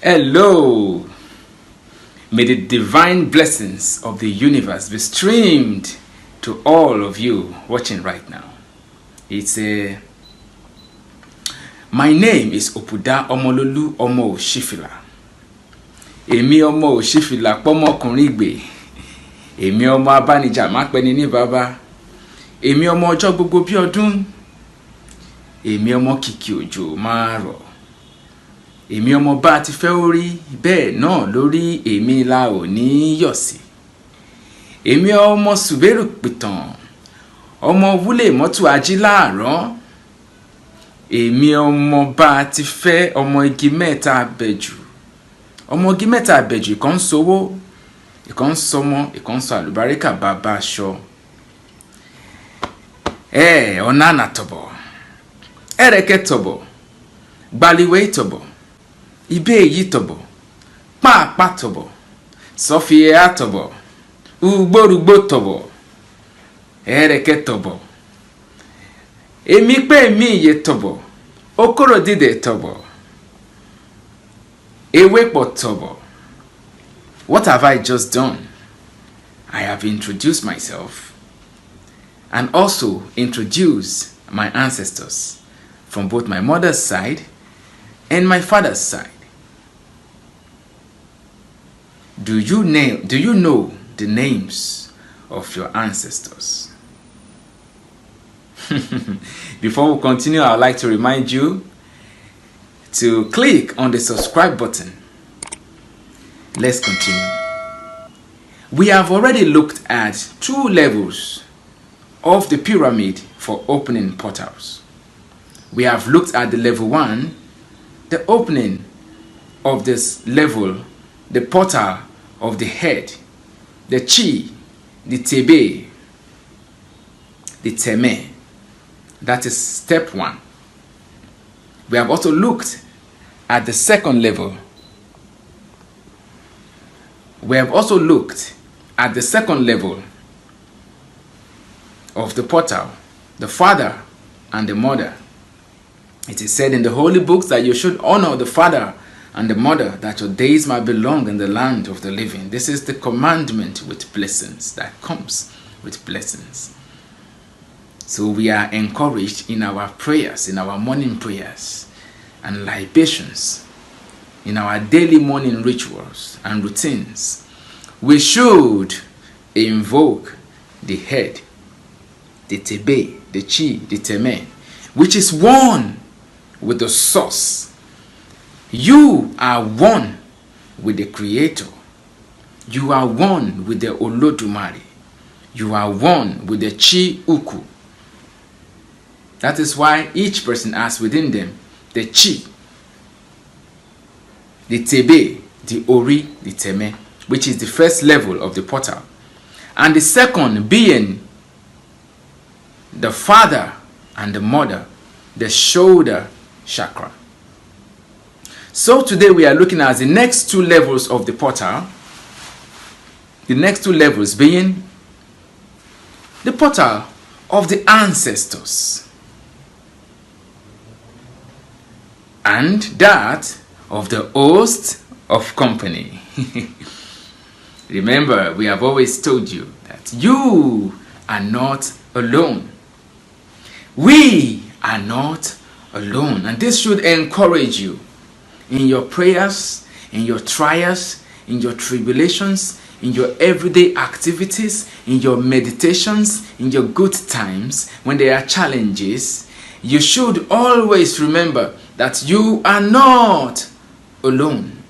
Hello. May the divine blessings of the universe be streamed to all of you watching right now. My name is Opuda Omololu Omo Oshifila. Èmi Omo Oshifila pọ́mọkùnrin ìgbè. Èmi ọmọ abánijá má pẹ́ni ní bàbá. Èmi ọmọ ọjọ́ gbogbo bí ọdún. Èmi ọmọ kìkì òjò máa rọ̀. Èmi ọmọ bá ti fẹ́ orí bẹ́ẹ̀ náà lórí èmi la ò ní yọ̀ sí. Èmi ọmọ sùbẹ́rù pìtàn. Ọmọ wúlé mọ́tò ají láàárọ̀. Èmi ọmọ bá ti fẹ́ ọmọ igi mẹ́ta abẹ́jù. Ọmọ igi mẹ́ta abẹ́jù ìkan sowó, ìkan sọmọ, ìkan sọ àlùbáríkà bàbá aṣọ. Ọ̀nà ànàtọ̀bọ̀. Ẹ̀rẹ̀kẹ́ tọ̀bọ̀. Gbaliwe tọ̀bọ̀. Ibe èyí tọ̀bọ̀. Pàápàá tọ̀bọ̀. Sọfìyà tọ̀bọ̀. Ugbórùgbó tọ̀bọ̀. Ẹ̀rẹ̀kẹ́ tọ̀bọ̀. Èmi pé mi iye tọ̀bọ̀. Okoro dídẹ̀ tọ̀bọ̀. Ewépọ̀ tọ̀bọ̀. What have I just done? I have introduced myself and also introduced my ancestors from both my mother's side and my father's side. Do you know the names of your ancestors? Before we continue, I would like to remind you to click on the subscribe button. Let's continue. We have already looked at 2 levels of the pyramid for opening portals. We have looked at the level 1, the opening of this level, the portal of the head, the chi, the tebe, the teme. That is step 1. We have also looked at the second level. We have also looked at the second level of the portal, the father and the mother. It is said in the holy books that you should honor the father and the mother, that your days might be long in the land of the living. This is the commandment with blessings, that comes with blessings. So we are encouraged in our prayers, in our morning prayers and libations, in our daily morning rituals and routines. We should invoke the head, the tebe, the chi, the teme, which is one with the source. You are one with the Creator. You are one with the Olodumare. You are one with the Chi Uku. That is why each person has within them the Chi, the Tebe, the Ori, the Teme, which is the first level of the portal. And the second being the father and the mother, the shoulder chakra. So today we are looking at the next 2 levels of the portal. The next 2 levels being the portal of the ancestors and that of the host of company. Remember, we have always told you that you are not alone. We are not alone. And this should encourage you in your prayers, in your trials, in your tribulations, in your everyday activities, in your meditations, in your good times. When there are challenges, you should always remember that you are not alone.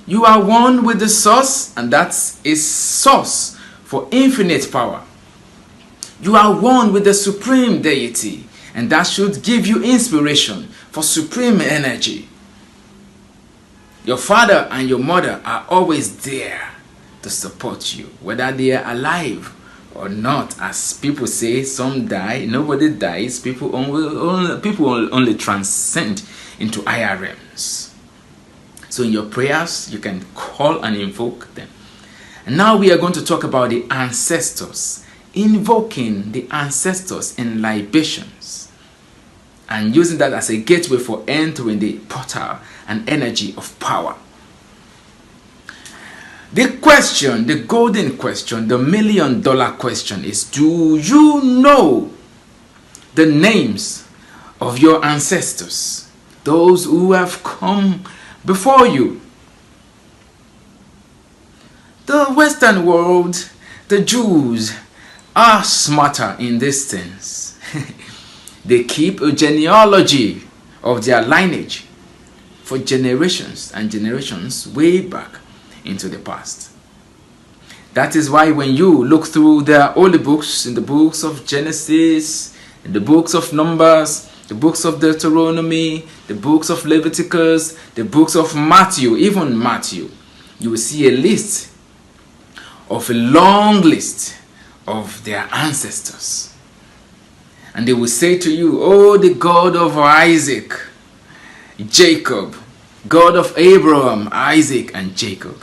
You are one with the source, and that is source for infinite power. You are one with the supreme deity, and that should give you inspiration for supreme energy. Your father and your mother are always there to support you, whether they are alive or not. As people say, some die, nobody dies. People only transcend into higher realms. So in your prayers, you can call and invoke them. And now we are going to talk about the ancestors, invoking the ancestors in libations, and using that as a gateway for entering the portal and energy of power The question, the golden question, the $1,000,000 question is, do you know the names of your ancestors, those who have come before you? The Western world, the Jews, are smarter in these things. They keep a genealogy of their lineage for generations and generations way back into the past. That is why when you look through their holy books, in the books of Genesis, in the books of Numbers, the books of Deuteronomy, the books of Leviticus, the books of Matthew, even Matthew, you will see a list of a long list of their ancestors. And they will say to you, oh, the God of Isaac, Jacob, God of Abraham, Isaac, and Jacob.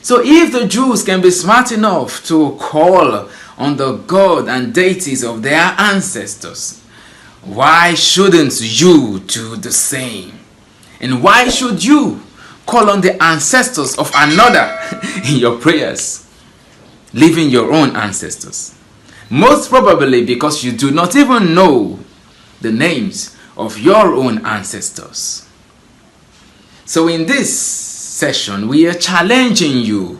So if the Jews can be smart enough to call on the God and deities of their ancestors, why shouldn't you do the same? And why should you call on the ancestors of another in your prayers, leaving your own ancestors? Most probably because you do not even know the names of your own ancestors. So in this session, we are challenging you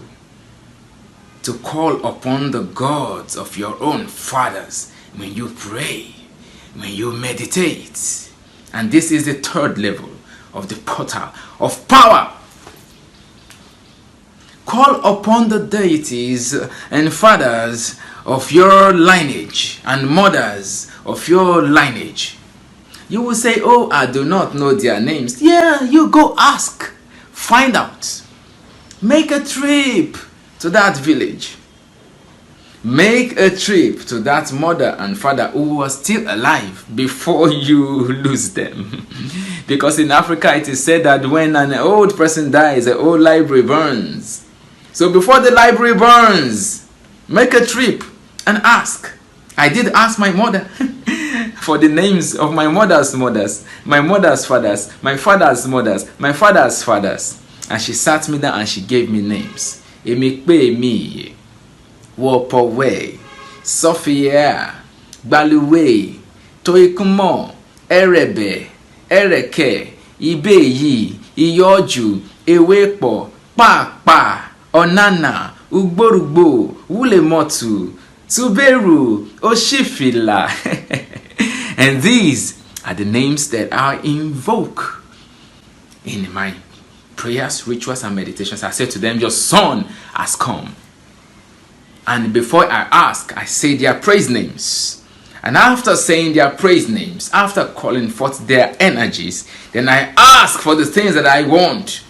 to call upon the gods of your own fathers when you pray, when you meditate. And this is the third level of the portal of power. Call upon the deities and fathers of your lineage and mothers of your lineage. You will say, oh, I do not know their names. Yeah, you go ask. Find out. Make a trip to that village. Make a trip to that mother and father who was still alive before you lose them. Because in Africa it is said that when an old person dies, the old library burns. So before the library burns, make a trip and ask. I did ask my mother for the names of my mother's mothers, my mother's fathers, my father's mothers, my father's fathers. And she sat me down and she gave me names. Emikpe mi, Wopowe, Sophia, Baluwe, Toikumo, Erebe, Ereke, Ibeyi, Iyoju, Ewepo, Papa, Onana, Ugborugbo, Wulemotu, Tuberu, Oshifila. And these are the names that I invoke in my prayers, rituals, and meditations. I say to them, your son has come. And before I ask, I say their praise names. And after saying their praise names, after calling forth their energies, then I ask for the things that I want.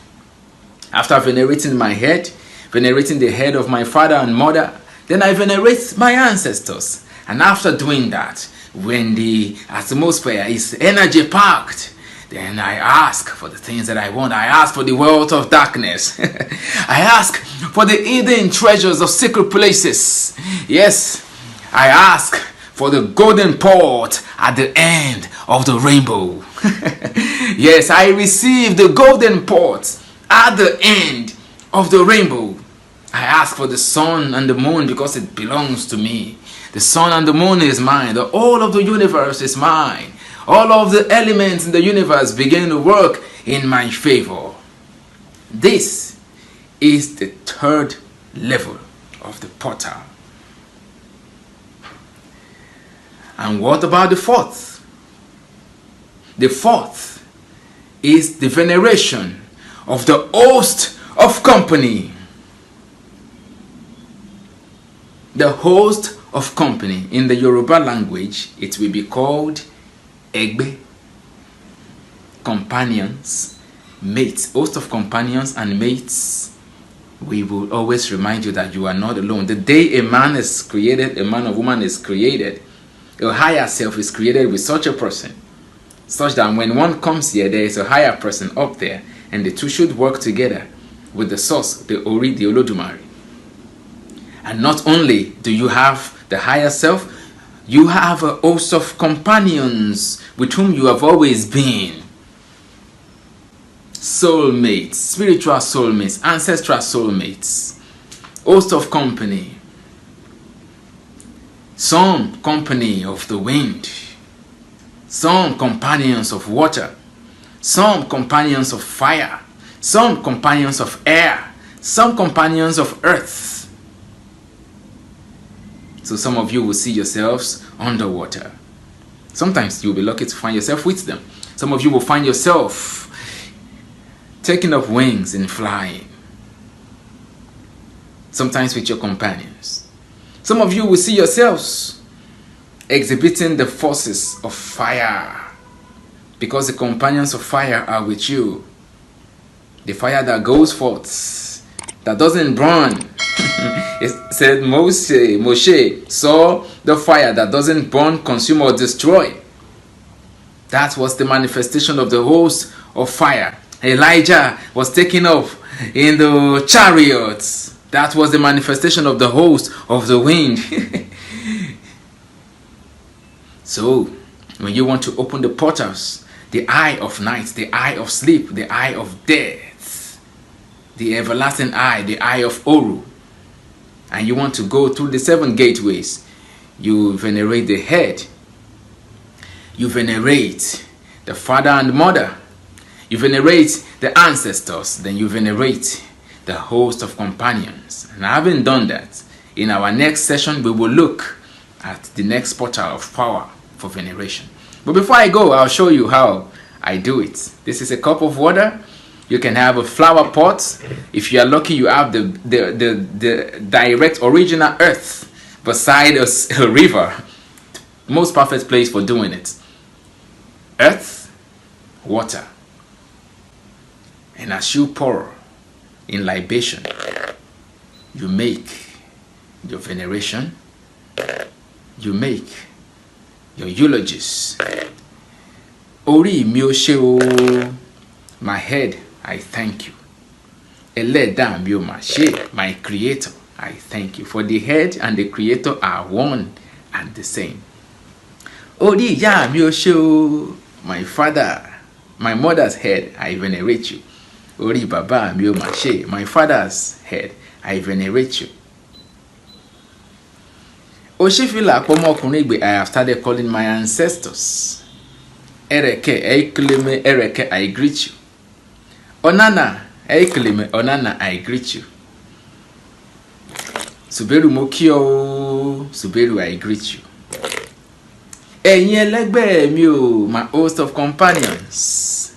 After venerating my head, venerating the head of my father and mother, then I venerate my ancestors. And after doing that, when the atmosphere is energy packed, then I ask for the things that I want. I ask for the wealth of darkness. I ask for the hidden treasures of secret places. Yes, I ask for the golden port at the end of the rainbow. Yes, I receive the golden port at the end of the rainbow. I ask for the sun and the moon because it belongs to me. The sun and the moon is mine. The whole of the universe is mine. All of the elements in the universe begin to work in my favor. This is the third level of the portal. And what about the fourth? The fourth is the veneration of the host of company. The host of company. In the Yoruba language, it will be called Egbe, companions, mates, host of companions and mates. We will always remind you that you are not alone. The day a man is created, a man or woman is created, a higher self is created with such a person, such that when one comes here, there is a higher person up there, and the two should work together with the source, the Ori, the Olodumare. And not only do you have the higher self, you have a host of companions with whom you have always been. soulmates, spiritual soulmates, ancestral soulmates, host of company, some company of the wind, some companions of water, some companions of fire, some companions of air, some companions of earth. So some of you will see yourselves underwater. Sometimes you'll be lucky to find yourself with them. Some of you will find yourself taking up wings and flying. Sometimes with your companions. Some of you will see yourselves exhibiting the forces of fire, because the companions of fire are with you. The fire that goes forth, that doesn't burn. It said Moshe saw the fire that doesn't burn, consume, or destroy. That was the manifestation of the host of fire. Elijah was taken up in the chariots. That was the manifestation of the host of the wind. So, when you want to open the portals, the eye of night, the eye of sleep, the eye of death, the everlasting eye, the eye of Oru, and you want to go through the 7 gateways, you venerate the head, you venerate the father and mother, you venerate the ancestors, then you venerate the host of companions. And having done that, in our next session we will look at the next portal of power for veneration. But before I go, I'll show you how I do it. This is a cup of water. You can have a flower pot. If you are lucky, you have the direct original earth beside a river. Most perfect place for doing it. Earth, water. And as you pour in libation, you make your veneration, you make your eulogies. Ori mi o ṣé o, my head, I thank you. Ẹlẹ́dàá mi o mà ṣé, my creator, I thank you. For the head and the creator are one and the same. Ori ìyá mi o ṣé o, my father, my mother's head, I venerate you. Ori bàbá mi o mà ṣé, my father's head, I venerate you. Oshifila Pomokunrin Igbe, I have started calling my ancestors. Ereke, Eikleme, Ereke, I greet you. Onana, Eikleme, Onana, I greet you. Suberu Mokio, Suberu, I greet you. Ẹ̀yin ẹlẹ́gbẹ́ mi o, my host of companions.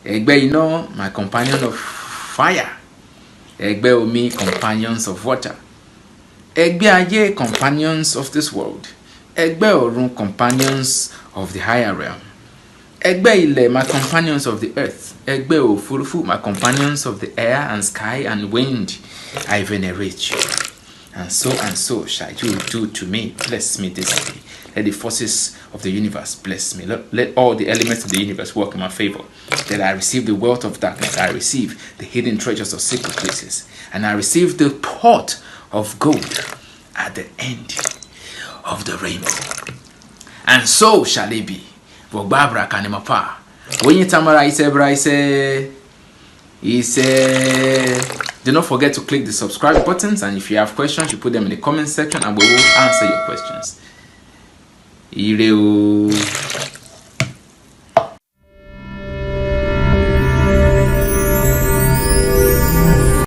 Ẹgbẹ́ iná, my companion of fire. Ẹgbẹ́ omi, companions of water. Ẹgbẹ́ ayé, companions of this world. Ẹgbẹ́ ọ̀run, companions of the higher realm. Ẹgbẹ́ ilẹ̀, my companions of the earth. Ẹgbẹ́ òfurufú, my companions of the air and sky and wind. I venerate you. And so shall you do to me. Bless me this day. Let the forces of the universe bless me. Let all the elements of the universe work in my favor. That I receive the wealth of darkness. I receive the hidden treasures of secret places. And I receive the pot of gold at the end of the rainbow. And so shall it be. Vogbabra kanimapa. When you tamara do not forget to click the subscribe buttons, and if you have questions, you put them in the comment section and we will answer your questions. Ireo.